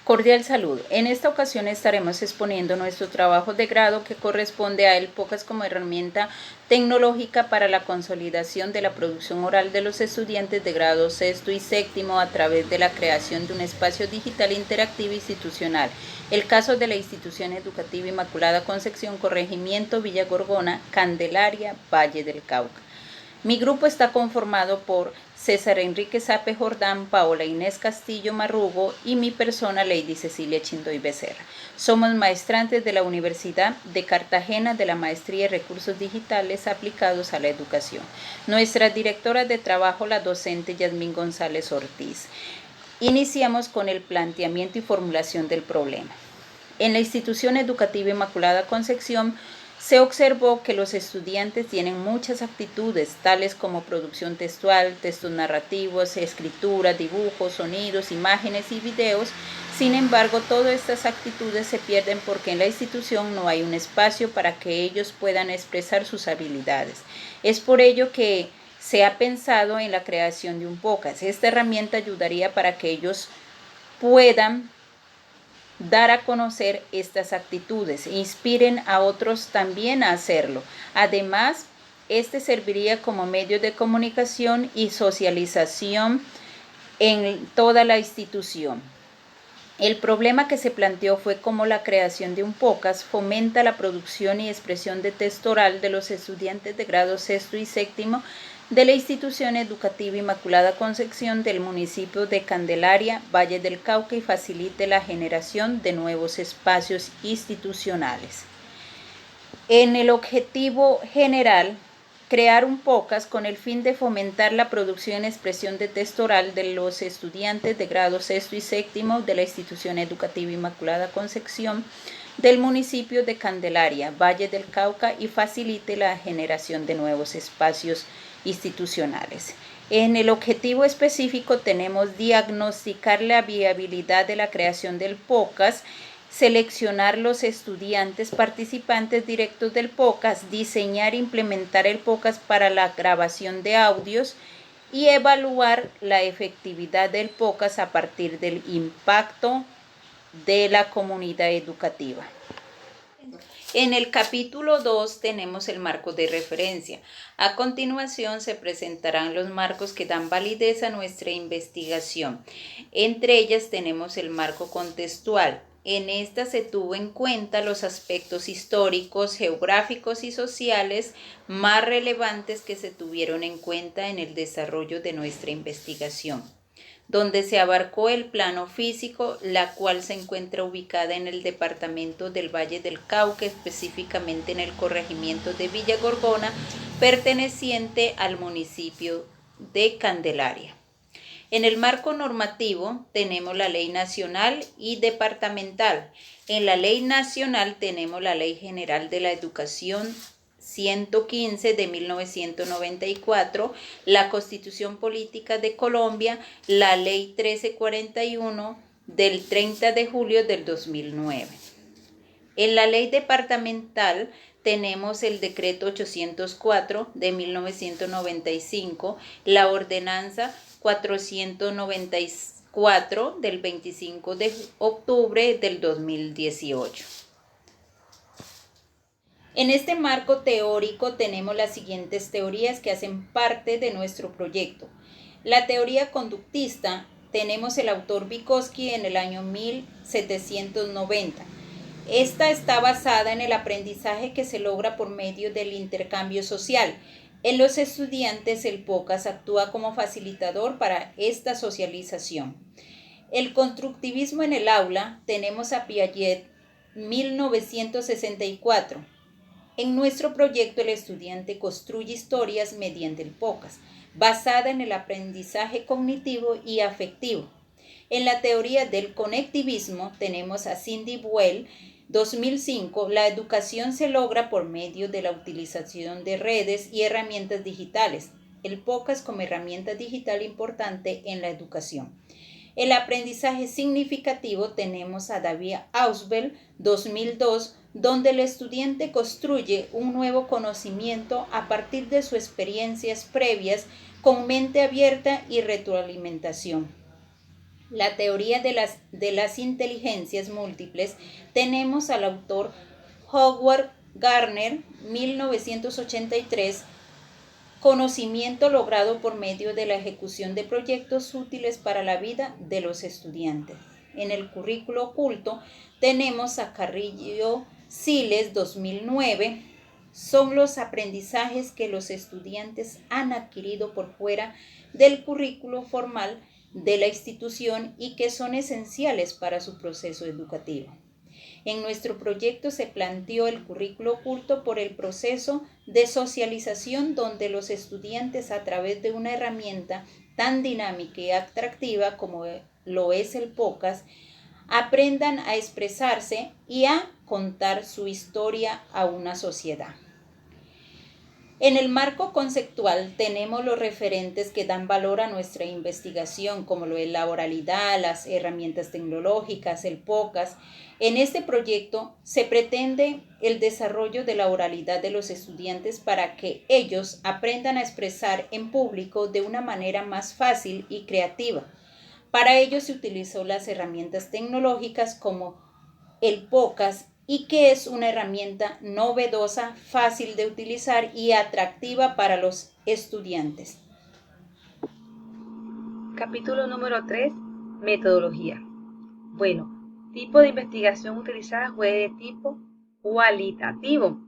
Cordial saludo. En esta ocasión estaremos exponiendo nuestro trabajo de grado que corresponde a el POCAS como herramienta tecnológica para la consolidación de la producción oral de los estudiantes de grado sexto y séptimo a través de la creación de un espacio digital interactivo institucional. El caso de la institución educativa Inmaculada Concepción, Corregimiento Villa Gorgona, Candelaria, Valle del Cauca. Mi grupo está conformado por César Enrique Sape Jordán, Paola Inés Castillo Marrugo y mi persona, Lady Cecilia Chindoy Becerra. Somos maestrantes de la Universidad de Cartagena de la Maestría de Recursos Digitales aplicados a la educación. Nuestra directora de trabajo, la docente Yasmín González Ortiz. Iniciamos con el planteamiento y formulación del problema. En la institución educativa Inmaculada Concepción, se observó que los estudiantes tienen muchas actitudes, tales como producción textual, textos narrativos, escritura, dibujos, sonidos, imágenes y videos. Sin embargo, todas estas actitudes se pierden porque en la institución no hay un espacio para que ellos puedan expresar sus habilidades. Es por ello que se ha pensado en la creación de un POCAS. Esta herramienta ayudaría para que ellos puedan dar a conocer estas actitudes e inspiren a otros también a hacerlo. Además, este serviría como medio de comunicación y socialización en toda la institución. El problema que se planteó fue cómo la creación de un POCAS fomenta la producción y expresión de texto oral de los estudiantes de grado sexto y séptimo de la institución educativa Inmaculada Concepción del municipio de Candelaria, Valle del Cauca, y facilite la generación de nuevos espacios institucionales. En el objetivo general, crear un POCAS con el fin de fomentar la producción y expresión de texto oral de los estudiantes de grado sexto y séptimo de la institución educativa Inmaculada Concepción del municipio de Candelaria, Valle del Cauca, y facilite la generación de nuevos espacios institucionales. En el objetivo específico tenemos diagnosticar la viabilidad de la creación del POCAS, seleccionar los estudiantes participantes directos del POCAS, diseñar e implementar el POCAS para la grabación de audios y evaluar la efectividad del POCAS a partir del impacto de la comunidad educativa. En el capítulo 2 tenemos el marco de referencia. A continuación se presentarán los marcos que dan validez a nuestra investigación. Entre ellas tenemos el marco contextual. En esta se tuvo en cuenta los aspectos históricos, geográficos y sociales más relevantes que se tuvieron en cuenta en el desarrollo de nuestra investigación, donde se abarcó el plano físico, la cual se encuentra ubicada en el departamento del Valle del Cauca, específicamente en el corregimiento de Villa Gorgona, perteneciente al municipio de Candelaria. En el marco normativo tenemos la ley nacional y departamental. En la ley nacional tenemos la Ley General de la Educación 115 de 1994, la Constitución Política de Colombia, la Ley 1341 del 30 de julio del 2009. En la ley departamental tenemos el decreto 804 de 1995, la ordenanza 494 del 25 de octubre del 2018. En este marco teórico tenemos las siguientes teorías que hacen parte de nuestro proyecto. La teoría conductista, tenemos el autor Vygotsky en el año 1790. Esta está basada en el aprendizaje que se logra por medio del intercambio social. En los estudiantes, el POCAS actúa como facilitador para esta socialización. El constructivismo en el aula, tenemos a Piaget, 1964. En nuestro proyecto, el estudiante construye historias mediante el POCAS, basada en el aprendizaje cognitivo y afectivo. En la teoría del conectivismo, tenemos a Cindy Buell, 2005, la educación se logra por medio de la utilización de redes y herramientas digitales. El POCAS como herramienta digital importante en la educación. El aprendizaje significativo tenemos a David Ausubel, 2002, donde el estudiante construye un nuevo conocimiento a partir de sus experiencias previas con mente abierta y retroalimentación. La teoría de las inteligencias múltiples, tenemos al autor Howard Gardner, 1983, conocimiento logrado por medio de la ejecución de proyectos útiles para la vida de los estudiantes. En el currículo oculto tenemos a Carrillo Siles, 2009, son los aprendizajes que los estudiantes han adquirido por fuera del currículo formal de la institución y que son esenciales para su proceso educativo. En nuestro proyecto se planteó el currículo oculto por el proceso de socialización donde los estudiantes, a través de una herramienta tan dinámica y atractiva como lo es el podcast, aprendan a expresarse y a contar su historia a una sociedad. En el marco conceptual tenemos los referentes que dan valor a nuestra investigación, como lo es la oralidad, las herramientas tecnológicas, el podcast. En este proyecto se pretende el desarrollo de la oralidad de los estudiantes para que ellos aprendan a expresar en público de una manera más fácil y creativa. Para ello se utilizó las herramientas tecnológicas como el podcast, y que es una herramienta novedosa, fácil de utilizar y atractiva para los estudiantes. Capítulo número 3. Metodología. Bueno, tipo de investigación utilizada fue de tipo cualitativo.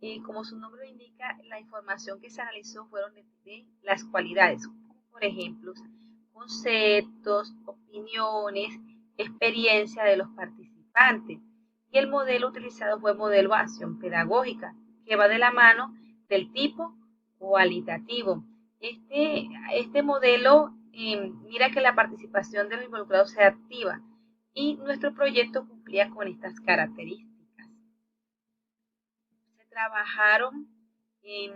Y como su nombre lo indica, la información que se analizó fueron de las cualidades, como por ejemplo, conceptos, opiniones, experiencia de los participantes. Y el modelo utilizado fue modelo de acción pedagógica, que va de la mano del tipo cualitativo. Este modelo mira que la participación de los involucrados sea activa y nuestro proyecto cumplía con estas características. Se trabajaron en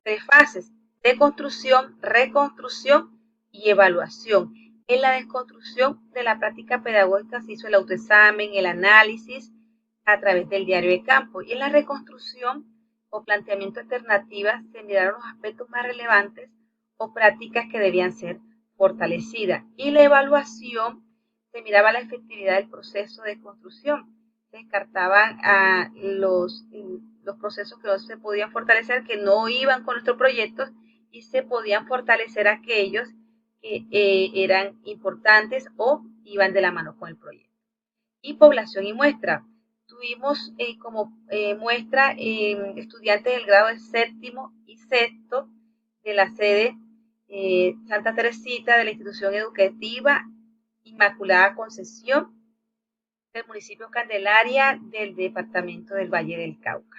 3 fases: deconstrucción, reconstrucción y evaluación. En la desconstrucción de la práctica pedagógica se hizo el autoexamen, el análisis a través del diario de campo, y en la reconstrucción o planteamiento alternativas se miraron los aspectos más relevantes o prácticas que debían ser fortalecidas, y la evaluación se miraba la efectividad del proceso de construcción. Se descartaban los procesos que no se podían fortalecer, que no iban con nuestros proyectos, y se podían fortalecer aquellos que eran importantes o iban de la mano con el proyecto. Y población y muestra. Tuvimos como muestra estudiantes del grado de séptimo y sexto de la sede Santa Teresita de la institución educativa Inmaculada Concepción del municipio Candelaria del departamento del Valle del Cauca.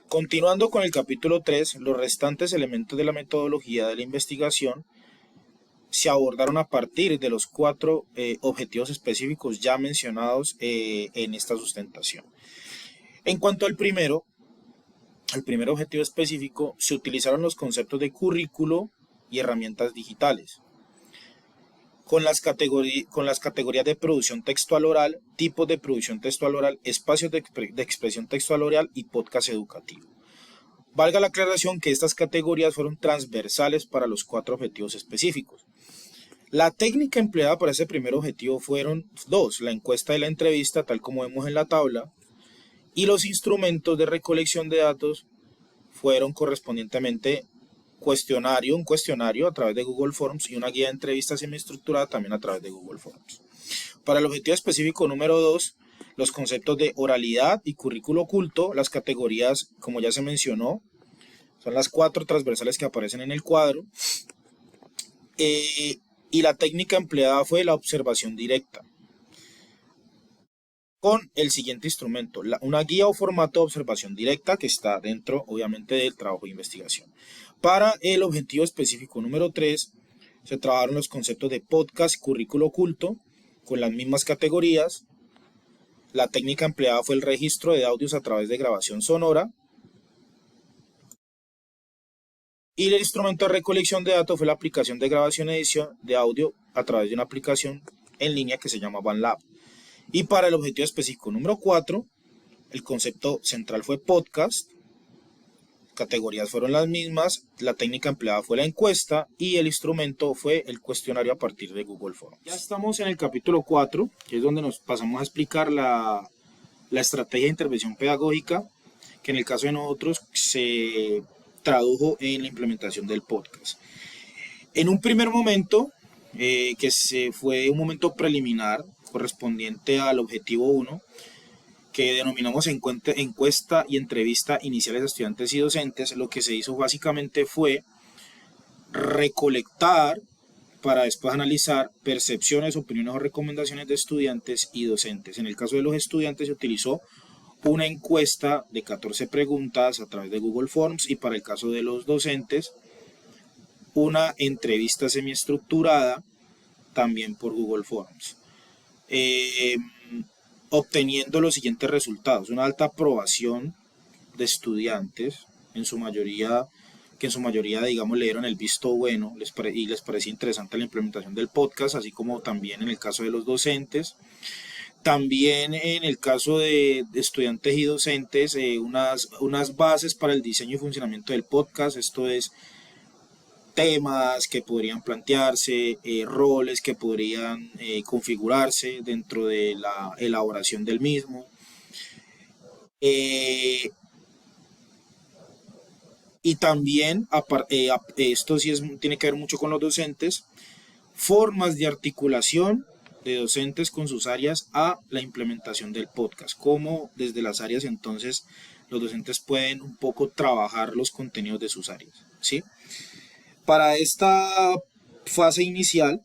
Continuando con el capítulo 3, los restantes elementos de la metodología de la investigación se abordaron a partir de los 4 objetivos específicos ya mencionados en esta sustentación. En cuanto al primer objetivo específico, se utilizaron los conceptos de currículo y herramientas digitales, con las categorías de producción textual oral, tipos de producción textual oral, espacios de expresión textual oral y podcast educativo. Valga la aclaración que estas categorías fueron transversales para los 4 objetivos específicos. La técnica empleada para ese primer objetivo fueron 2, la encuesta y la entrevista, tal como vemos en la tabla, y los instrumentos de recolección de datos fueron correspondientemente un cuestionario a través de Google Forms y una guía de entrevista semiestructurada también a través de Google Forms. Para el objetivo específico número 2, los conceptos de oralidad y currículo oculto, las categorías, como ya se mencionó, son las 4 transversales que aparecen en el cuadro, y la técnica empleada fue la observación directa, con el siguiente instrumento, una guía o formato de observación directa que está dentro, obviamente, del trabajo de investigación. Para el objetivo específico número 3, se trabajaron los conceptos de podcast y currículo oculto, con las mismas categorías. La técnica empleada fue el registro de audios a través de grabación sonora. Y el instrumento de recolección de datos fue la aplicación de grabación y edición de audio a través de una aplicación en línea que se llama OneLab. Y para el objetivo específico número 4, el concepto central fue podcast, categorías fueron las mismas, la técnica empleada fue la encuesta y el instrumento fue el cuestionario a partir de Google Forms. Ya estamos en el capítulo 4, que es donde nos pasamos a explicar la estrategia de intervención pedagógica, que en el caso de nosotros se tradujo en la implementación del podcast. En un primer momento, fue un momento preliminar correspondiente al objetivo 1, que denominamos encuesta y entrevista iniciales a estudiantes y docentes, lo que se hizo básicamente fue recolectar para después analizar percepciones, opiniones o recomendaciones de estudiantes y docentes. En el caso de los estudiantes se utilizó una encuesta de 14 preguntas a través de Google Forms y para el caso de los docentes una entrevista semiestructurada también por Google Forms. Obteniendo los siguientes resultados: una alta aprobación de estudiantes, que en su mayoría, digamos, le dieron el visto bueno y les parecía interesante la implementación del podcast, así como también en el caso de los docentes. También en el caso de estudiantes y docentes, unas bases para el diseño y funcionamiento del podcast, esto es, temas que podrían plantearse, roles que podrían configurarse dentro de la elaboración del mismo. Y también, esto sí tiene que ver mucho con los docentes, formas de articulación de docentes con sus áreas a la implementación del podcast, cómo desde las áreas entonces los docentes pueden un poco trabajar los contenidos de sus áreas, ¿sí? Para esta fase inicial,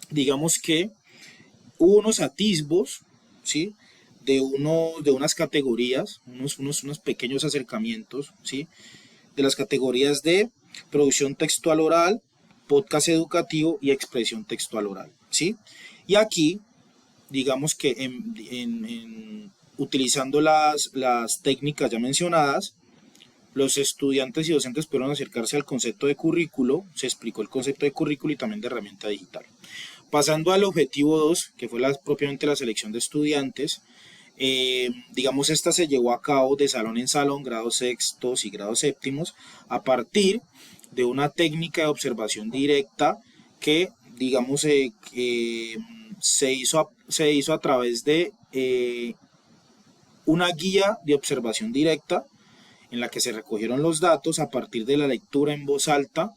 digamos que hubo unos atisbos, ¿sí?, de unas categorías, unos pequeños acercamientos, ¿sí?, de las categorías de producción textual oral, podcast educativo y expresión textual oral, ¿sí? Y aquí, digamos que utilizando las técnicas ya mencionadas, los estudiantes y docentes pudieron acercarse al concepto de currículo, se explicó el concepto de currículo y también de herramienta digital. Pasando al objetivo 2, que fue propiamente la selección de estudiantes, digamos, esta se llevó a cabo de salón en salón, grados sextos y grados séptimos, a partir de una técnica de observación directa que, digamos, se hizo a través de una guía de observación directa en la que se recogieron los datos a partir de la lectura en voz alta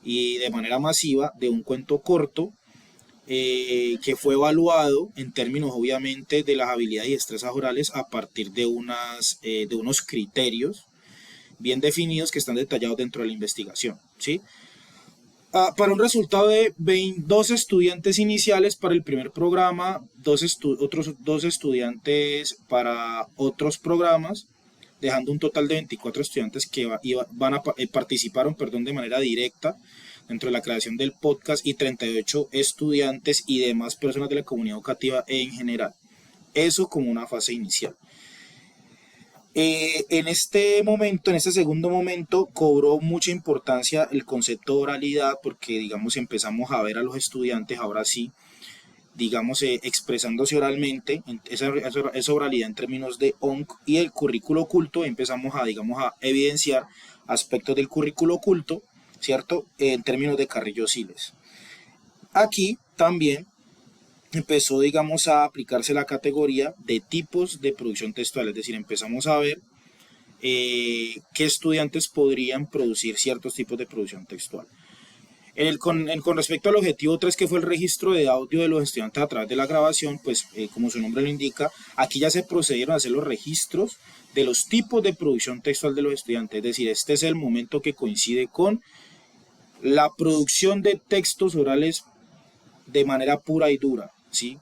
y de manera masiva de un cuento corto que fue evaluado en términos obviamente de las habilidades y destrezas orales a partir de unos criterios bien definidos que están detallados dentro de la investigación, ¿sí? Para un resultado de 22 estudiantes iniciales para el primer programa, otros 2 estudiantes para otros programas, dejando un total de 24 estudiantes que participaron de manera directa dentro de la creación del podcast y 38 estudiantes y demás personas de la comunidad educativa en general. Eso como una fase inicial. En este segundo momento, cobró mucha importancia el concepto de oralidad porque, digamos, empezamos a ver a los estudiantes ahora sí, digamos, expresándose oralmente, esa oralidad en términos de ONC y el currículo oculto. Empezamos a evidenciar aspectos del currículo oculto, ¿cierto?, en términos de Carrillo-Siles. Aquí también empezó, digamos, a aplicarse la categoría de tipos de producción textual, es decir, empezamos a ver qué estudiantes podrían producir ciertos tipos de producción textual. Con respecto al objetivo 3, que fue el registro de audio de los estudiantes a través de la grabación, pues como su nombre lo indica, aquí ya se procedieron a hacer los registros de los tipos de producción textual de los estudiantes, es decir, este es el momento que coincide con la producción de textos orales de manera pura y dura, ¿sí?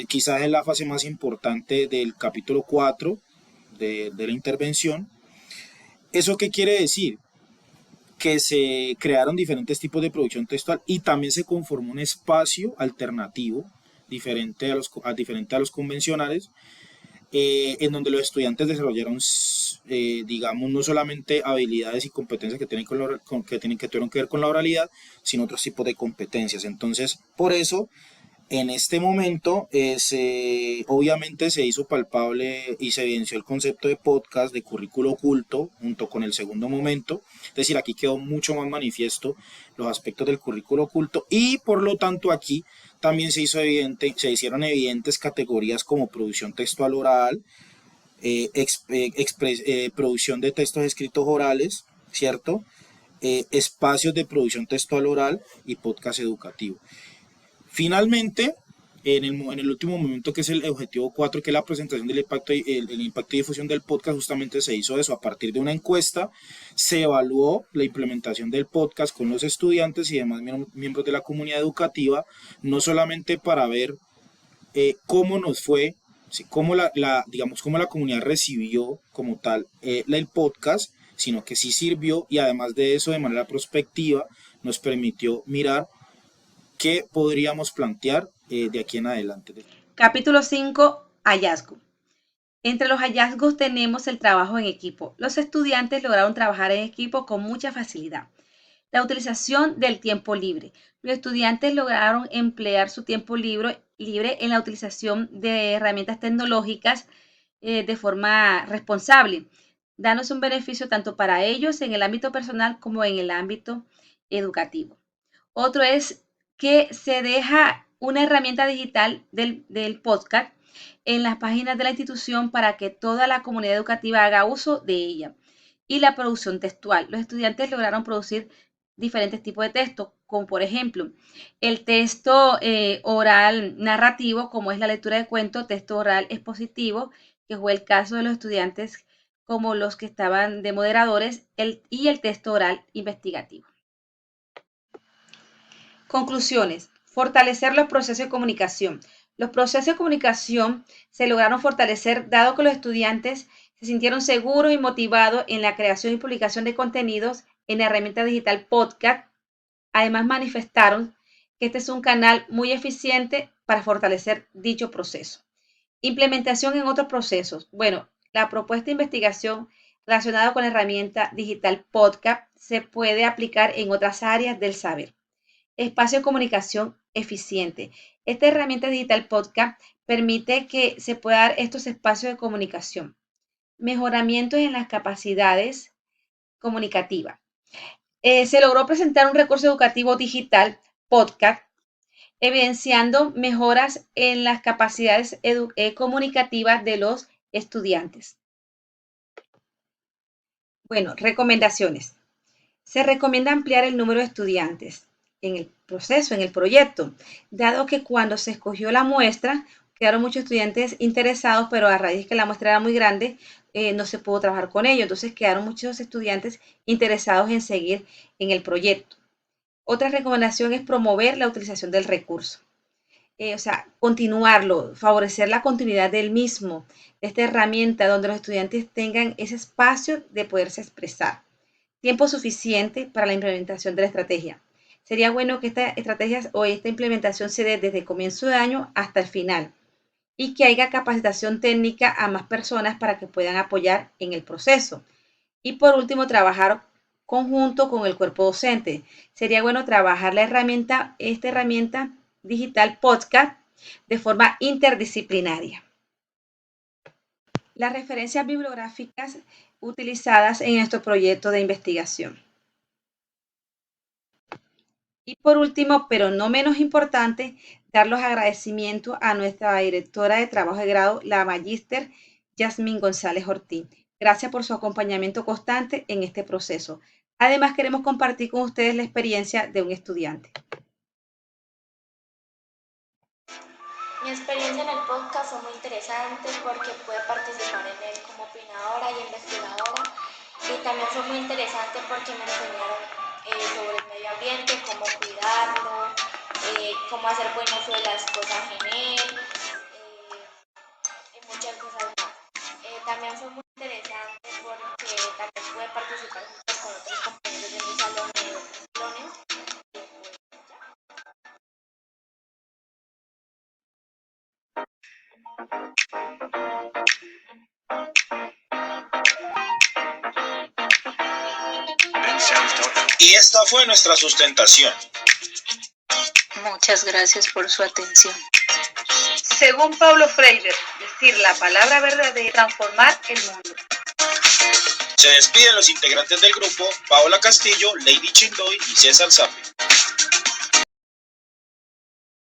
Quizás es la fase más importante del capítulo 4 de la intervención. ¿Eso qué quiere decir? Que se crearon diferentes tipos de producción textual y también se conformó un espacio alternativo diferente a los convencionales, en donde los estudiantes desarrollaron, digamos, no solamente habilidades y competencias que tuvieron que ver con la oralidad, sino otros tipos de competencias. Entonces, por eso En este momento, obviamente se hizo palpable y se evidenció el concepto de podcast, de currículo oculto, junto con el segundo momento. Es decir, aquí quedó mucho más manifiesto los aspectos del currículo oculto y por lo tanto aquí también se hicieron evidentes categorías como producción textual oral, producción de textos escritos orales, ¿cierto? Espacios de producción textual oral y podcast educativo. Finalmente, en el último momento, que es el objetivo 4, que es la presentación del impacto, el impacto y difusión del podcast, justamente se hizo eso. A partir de una encuesta, se evaluó la implementación del podcast con los estudiantes y demás miembros de la comunidad educativa, no solamente para ver cómo nos fue, ¿sí? Digamos, cómo la comunidad recibió como tal el podcast, sino que sí sirvió y además de eso, de manera prospectiva, nos permitió mirar qué podríamos plantear de aquí en adelante. Capítulo 5. Hallazgo. Entre los hallazgos tenemos el trabajo en equipo. Los estudiantes lograron trabajar en equipo con mucha facilidad. La utilización del tiempo libre. Los estudiantes lograron emplear su tiempo libre en la utilización de herramientas tecnológicas de forma responsable, dándose un beneficio tanto para ellos en el ámbito personal como en el ámbito educativo. Otro es que se deja una herramienta digital del podcast en las páginas de la institución para que toda la comunidad educativa haga uso de ella. Y la producción textual. Los estudiantes lograron producir diferentes tipos de texto, como por ejemplo el texto oral narrativo, como es la lectura de cuentos, texto oral expositivo, que fue el caso de los estudiantes como los que estaban de moderadores, y el texto oral investigativo. Conclusiones. Fortalecer los procesos de comunicación. Los procesos de comunicación se lograron fortalecer dado que los estudiantes se sintieron seguros y motivados en la creación y publicación de contenidos en la herramienta digital podcast. Además, manifestaron que este es un canal muy eficiente para fortalecer dicho proceso. Implementación en otros procesos. Bueno, la propuesta de investigación relacionada con la herramienta digital podcast se puede aplicar en otras áreas del saber. Espacio de comunicación eficiente. Esta herramienta digital podcast permite que se puedan dar estos espacios de comunicación. Mejoramientos en las capacidades comunicativas. Se logró presentar un recurso educativo digital podcast evidenciando mejoras en las capacidades comunicativas de los estudiantes. Bueno, recomendaciones. Se recomienda ampliar el número de estudiantes en el proceso, en el proyecto, dado que cuando se escogió la muestra, quedaron muchos estudiantes interesados, pero a raíz de que la muestra era muy grande, no se pudo trabajar con ellos. Entonces quedaron muchos estudiantes interesados en seguir en el proyecto. Otra recomendación es promover la utilización del recurso. O sea, continuarlo, favorecer la continuidad del mismo, de esta herramienta donde los estudiantes tengan ese espacio de poderse expresar. Tiempo suficiente para la implementación de la estrategia. Sería bueno que esta estrategia o esta implementación se dé desde el comienzo de año hasta el final y que haya capacitación técnica a más personas para que puedan apoyar en el proceso. Y por último, trabajar conjunto con el cuerpo docente. Sería bueno trabajar esta herramienta digital podcast de forma interdisciplinaria. Las referencias bibliográficas utilizadas en este proyecto de investigación. Y por último, pero no menos importante, dar los agradecimientos a nuestra directora de trabajo de grado, la magíster Yasmín González Ortiz. Gracias por su acompañamiento constante en este proceso. Además, queremos compartir con ustedes la experiencia de un estudiante. Mi experiencia en el podcast fue muy interesante porque pude participar en él como opinadora y investigadora, y también fue muy interesante porque me enseñaron sobre el medio ambiente, cómo cuidarlo, cómo hacer buen uso de las cosas en él y muchas cosas más. También fue muy interesante porque también pude participar junto con otros compañeros de mi salón de otros salones. Y esta fue nuestra sustentación. Muchas gracias por su atención. Según Paulo Freire, decir la palabra verdadera, transformar el mundo. Se despiden los integrantes del grupo, Paola Castillo, Lady Chindoy y César Zape.